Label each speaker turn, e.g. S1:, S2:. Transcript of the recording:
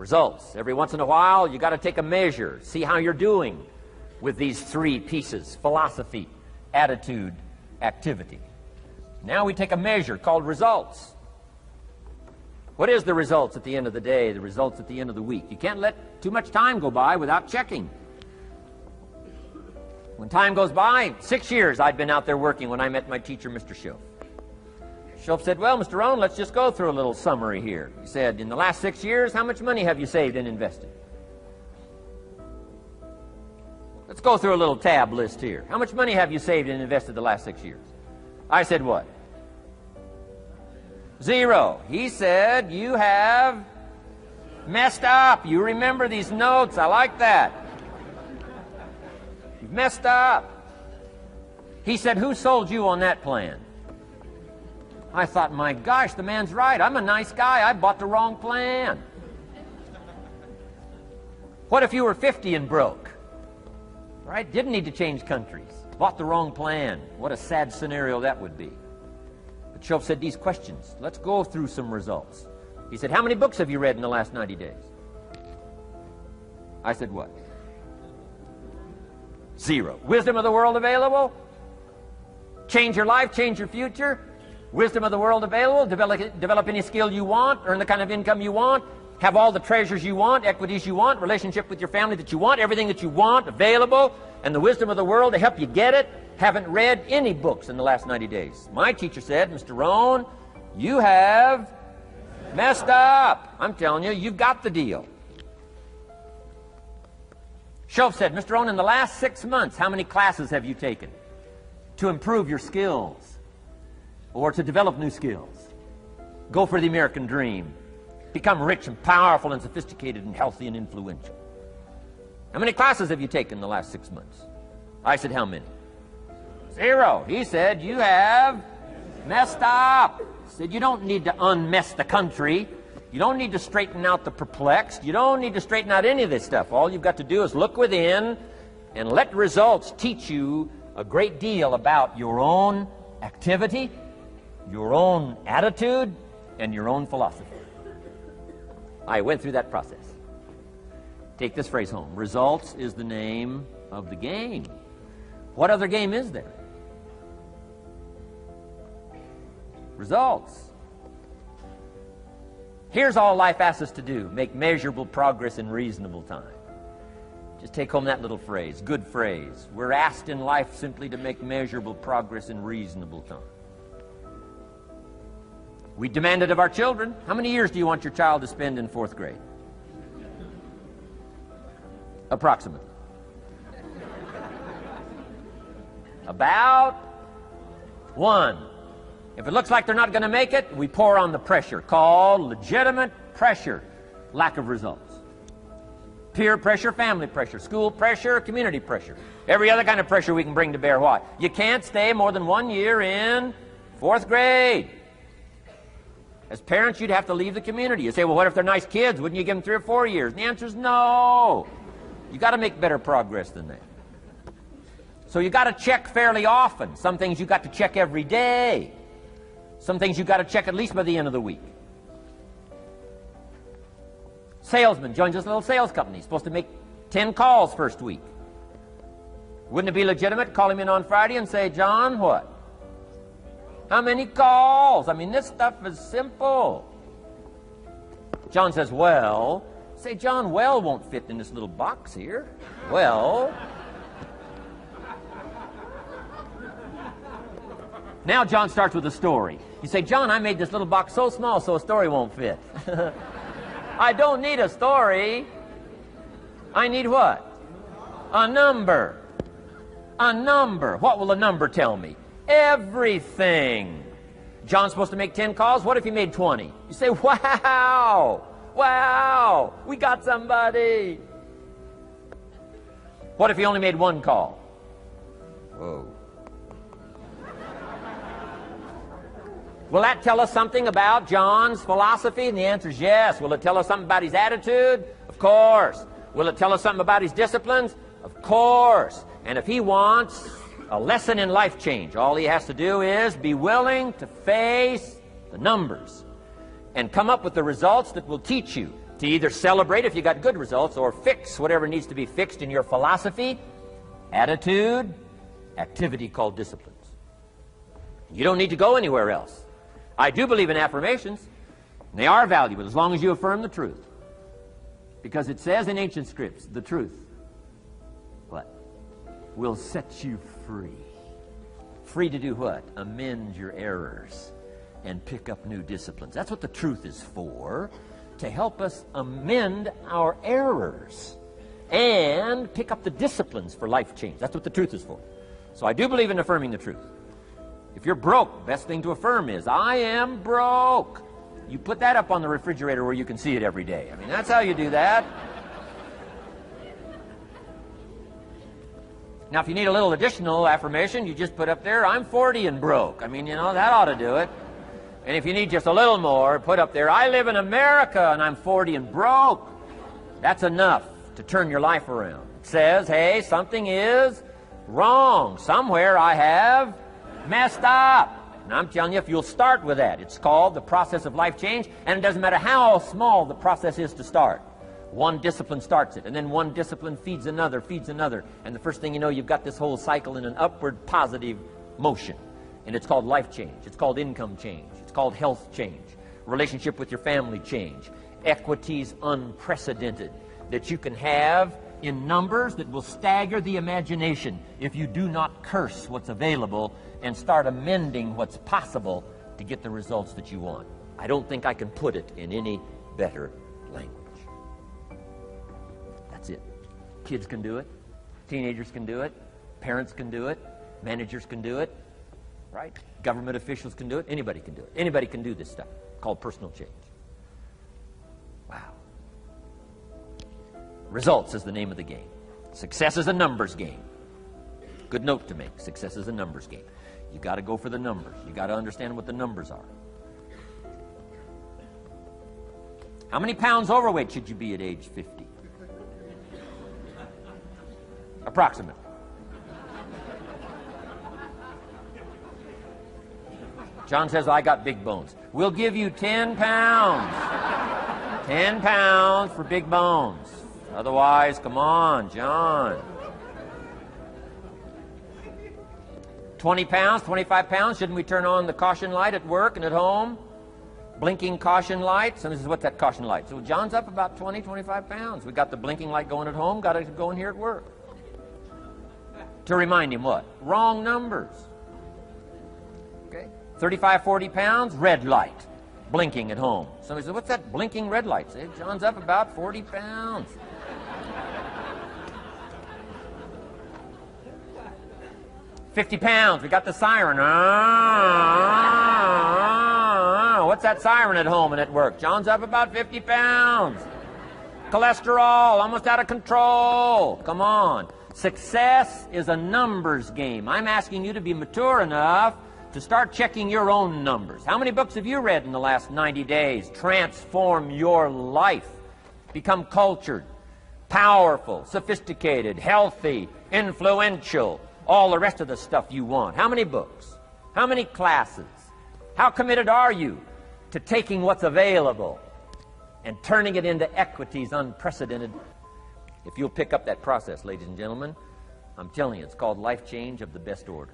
S1: Results. Every once in a while, you got to take a measure, see how you're doing with these three pieces: philosophy, attitude, activity. Now we take a measure called results. What is the results at the end of the day, the results at the end of the week? You can't let too much time go by without checking. When time goes by, 6 years I'd been out there working when I met my teacher, Mr. Schoaf. Schoaf said, well, Mr. Rohn, let's just go through a little summary here. He said, in the last 6 years, how much money have you saved and invested? Let's go through a little tab list here. How much money have you saved and invested the last 6 years? I said, what? 0. He said, you have messed up. You remember these notes. I like that. You've messed up. He said, who sold you on that plan? I thought, my gosh, the man's right. I'm a nice guy. I bought the wrong plan. What if you were 50 and broke? Right? Didn't need to change countries. Bought the wrong plan. What a sad scenario that would be. But Schoaf said these questions. Let's go through some results. He said, how many books have you read in the last 90 days? I said, what? 0. Wisdom of the world available? Change your life, change your future? Wisdom of the world available? Develop any skill you want? Earn the kind of income you want? Have all the treasures you want, equities you want, relationship with your family that you want, everything that you want available, and the wisdom of the world to help you get it? Haven't read any books in the last 90 days. My teacher said, Mr. Rohn, you have messed up. I'm telling you, you've got the deal. Schoaf said, Mr. Rohn, in the last 6 months, how many classes have you taken to improve your skills or to develop new skills? Go for the American dream. Become rich and powerful and sophisticated and healthy and influential. How many classes have you taken in the last 6 months? I said, how many? 0. He said, you have messed up. He said, you don't need to unmess the country. You don't need to straighten out the perplexed. You don't need to straighten out any of this stuff. All you've got to do is look within and let results teach you a great deal about your own activity, your own attitude, and your own philosophy. I went through that process. Take this phrase home. Results is the name of the game. What other game is there? Results. Here's all life asks us to do: make measurable progress in reasonable time. Just take home that little phrase. Good phrase. We're asked in life simply to make measurable progress in reasonable time. We demand it of our children. How many years do you want your child to spend in 4th grade? Approximately. About 1. If it looks like they're not going to make it, we pour on the pressure, called legitimate pressure. Lack of results. Peer pressure, family pressure, school pressure, community pressure. Every other kind of pressure we can bring to bear. Why? You can't stay more than 1 year in 4th grade. As parents, you'd have to leave the community. You say, well, what if they're nice kids? Wouldn't you give them 3 or 4 years? And the answer is no. You got to make better progress than that. So you got to check fairly often. Some things you got to check every day. Some things you got to check at least by the end of the week. Salesman joins this little sales company. He's supposed to make 10 calls first week. Wouldn't it be legitimate to call him in on Friday and say, John, what? How many calls? I mean, this stuff is simple. John says, well. Say, John, well won't fit in this little box here. Well. Now John starts with a story. You say, John, I made this little box so small so a story won't fit. I don't need a story. I need what? A number. A number. What will a number tell me? Everything. John's supposed to make 10 calls. What if he made 20? You say, wow. Wow. We got somebody. What if he only made 1 call? Whoa. Will that tell us something about John's philosophy? And the answer is yes. Will it tell us something about his attitude? Of course. Will it tell us something about his disciplines? Of course. And if he wants a lesson in life change, all he has to do is be willing to face the numbers and come up with the results that will teach you To either celebrate if you got good results or fix whatever needs to be fixed in your philosophy, attitude, activity called disciplines. You don't need to go anywhere else. I do believe in affirmations. And they are valuable as long as you affirm the truth. Because it says in ancient scripts, the truth, what? Will set you free. Free to do what? Amend your errors and pick up new disciplines. That's what the truth is for. To help us amend our errors and pick up the disciplines for life change. That's what the truth is for. So I do believe in affirming the truth. If you're broke, best thing to affirm is, I am broke. You put that up on the refrigerator where you can see it every day. I mean, that's how you do that. Now, if you need a little additional affirmation, you just put up there, I'm 40 and broke. I mean, you know, that ought to do it. And if you need just a little more, put up there, I live in America and I'm 40 and broke. That's enough to turn your life around. It says, hey, something is wrong. Somewhere I have messed up. And I'm telling you, if you'll start with that, it's called the process of life change, and it doesn't matter how small the process is to start. One discipline starts it, and then one discipline feeds another, and the first thing you know, you've got this whole cycle in an upward positive motion. And it's called life change. It's called income change. It's called health change. Relationship with your family change. Equities unprecedented that you can have in numbers that will stagger the imagination if you do not curse what's available and start amending what's possible to get the results that you want. I don't think I can put it in any better language. That's it. Kids can do it. Teenagers can do it. Parents can do it. Managers can do it. Right? Government officials can do it. Anybody can do it. Anybody can do this stuff called personal change. Wow. Results is the name of the game. Success is a numbers game. Good note to make. Success is a numbers game. You got to go for the numbers. You got to understand what the numbers are. How many pounds overweight should you be at age 50? Approximately. John says, I got big bones. We'll give you 10 pounds. 10 pounds for big bones. Otherwise, come on, John. 20 pounds, 25 pounds. Shouldn't we turn on the caution light at work and at home? Blinking caution light. Somebody says, what's that caution light? So John's up about 20, 25 pounds. We got the blinking light going at home, got it going here at work. To remind him what? Wrong numbers. Okay? 35, 40 pounds, red light, blinking at home. Somebody says, what's that blinking red light? Say, John's up about 40 pounds. 50 pounds, we got the siren. What's that siren at home and at work? John's up about 50 pounds. Cholesterol, almost out of control. Come on. Success is a numbers game. I'm asking you to be mature enough to start checking your own numbers. How many books have you read in the last 90 days? Transform your life. Become cultured, powerful, sophisticated, healthy, influential, all the rest of the stuff you want. How many books? How many classes? How committed are you to taking what's available and turning it into equities unprecedented? If you'll pick up that process, ladies and gentlemen, I'm telling you, it's called life change of the best order.